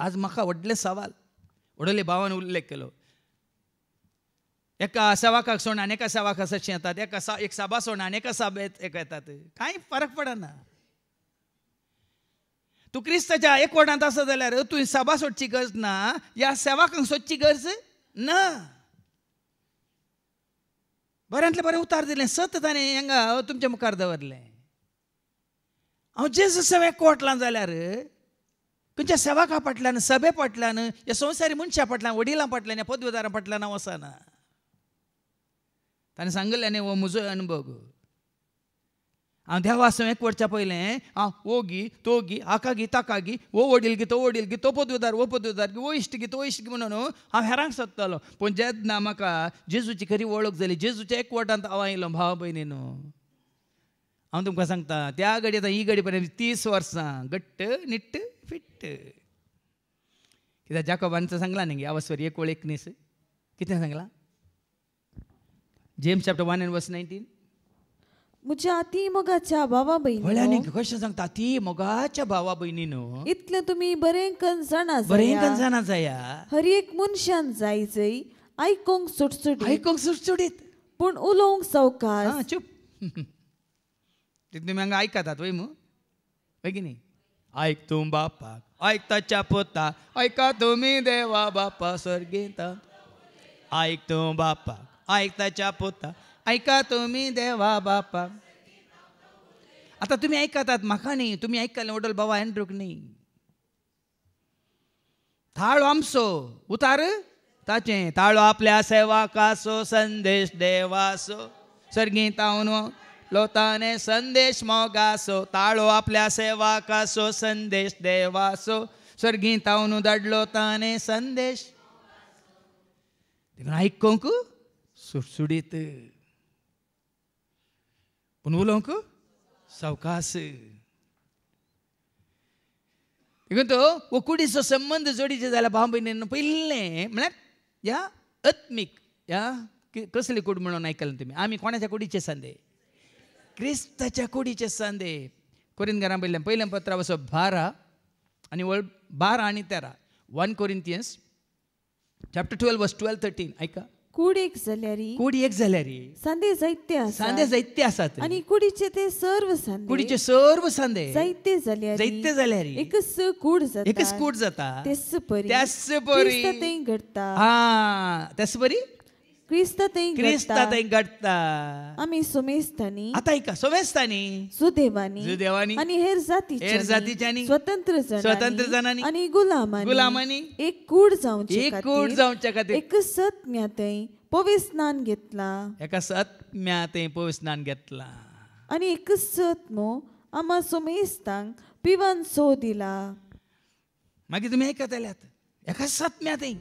आज म्हाका व्हडले सवाल व्हडले भावान उल्लेख केलो. एका सेवाकाक सोडून आनी एका सेवाकाक सदचें येतात, एक सभा सोडून आनी एका सभेत येतात, कांय फरक पडना. तूं क्रिस्ताच्या एकवटांत आसा जाल्यार तुवें सभा सोडची गरज ना, ह्या सेवाकांक सोदची गरज ना. बऱ्यांतलें बरें उतार दिलें, सत ताणें हांगा तुमच्या मुखार दवरलें. हांव जेजू सेवेक एकवटलां जाल्यार खंयच्या सेवाका फाटल्यान, सभे फाटल्यान, ह्या संवसारी मनशा फाटल्यान, वडिलां फाटल्यान, ह्या पदवीदारां फाटल्यान हांव वचना. ताणें सांगलें न्ही, हो म्हजो अनुभव. हांव देवा सेवेक एकवटच्या पयलें हांव वो गी तो गी, हाका गी ताका गी, वो वडील गी तो पदवीदार वो पदवीदार गी, वो इश्ट गी तो इश्ट गी म्हणून हांव हेरांक सोदतालो. पूण जेन्ना म्हाका जेजूची खरी वळख जाली, जेजूच्या एकवटांत हांव आयलो भाव भयणीनो, हांव तुमकां सांगता त्या घडये ही घडी पर्यंत 30 वर्सां घट्ट निट्ट फिट्ट. कित्याक जाकोबान सांगला न्ही आवस्वरी 1:19 कितें सांगला? James chapter 1:19. म्हज्या अति मोगाच्या भावा भयणीनो, कशें सांगता अति मोगाच्या भावा भयणीनो, इतलें तुमी बरेंकन जाणा जाया. हर एक मनशान जाय जंय आयकोंक सुटसुटीत पूण उलोवंक सावकाश. चूप. तुमी हांगा आयकतात वय की न्ही? आयक तूं बापाक, आयक ताच्या पोता, आयका तुमी देवा बापा सर्गेंत. आयक तूं बापाक, आयक ताच्या पोता, ऐका तुम्ही देवा बापा. आता तुम्ही ऐकतात म्हाका न्ही, तुम्ही ऐकले वडल बाबा एंड्रूक न्ही. थाळो आमचो उतार ताचें, ताळो आपल्या सेवाकाचो संदेश देवासो, सर्गीतावन लोताने संदेश मोगासो. ताळो आपल्या सेवाकाचो संदेश देवासो, सर्गीतावन धाडलो ताने संदेश. ऐकूंक सुटसुडीत पूण उलोवंक सावकास. देखून तो वो कुडीचो संबंध जोडीचे जाल्यार भाव भयणीन पयलें म्हळ्यार ह्या आत्मीक ह्या कसली कूड म्हणून आयकलें तुमी. आमी कोणाच्या कुडीचे सांदे? क्रिस्ताच्या कुडीचे सांदे. कोरिंथीकारांक पयलें पत्र 12 आनी 12 आनी 13. 1 Corinthians chapter 12 verse 12-13 ऐका. कूड एक जाल्यारी सांदे जायते आसात आनी कुडीचे ते सर्व सांदे जायते जाल्यारी एकच कूड जाता. तेच परी क्रिस्ता तें घडता. आमी सोमेस्तानी आता ऐका सोमेस्तानी सुदेवानी आनी हेर जातीच्यांनी स्वतंत्र जाणांनी आनी गुलामांनी एक कूड जावचे खातीर एक सत्म्यातय पवित्र स्नान घेतला. आनी एक सत्मो आमा सोमेस्तांक पिवान सो दिला. मागीर तुमी ऐकतल्यात एका सत्म्यातय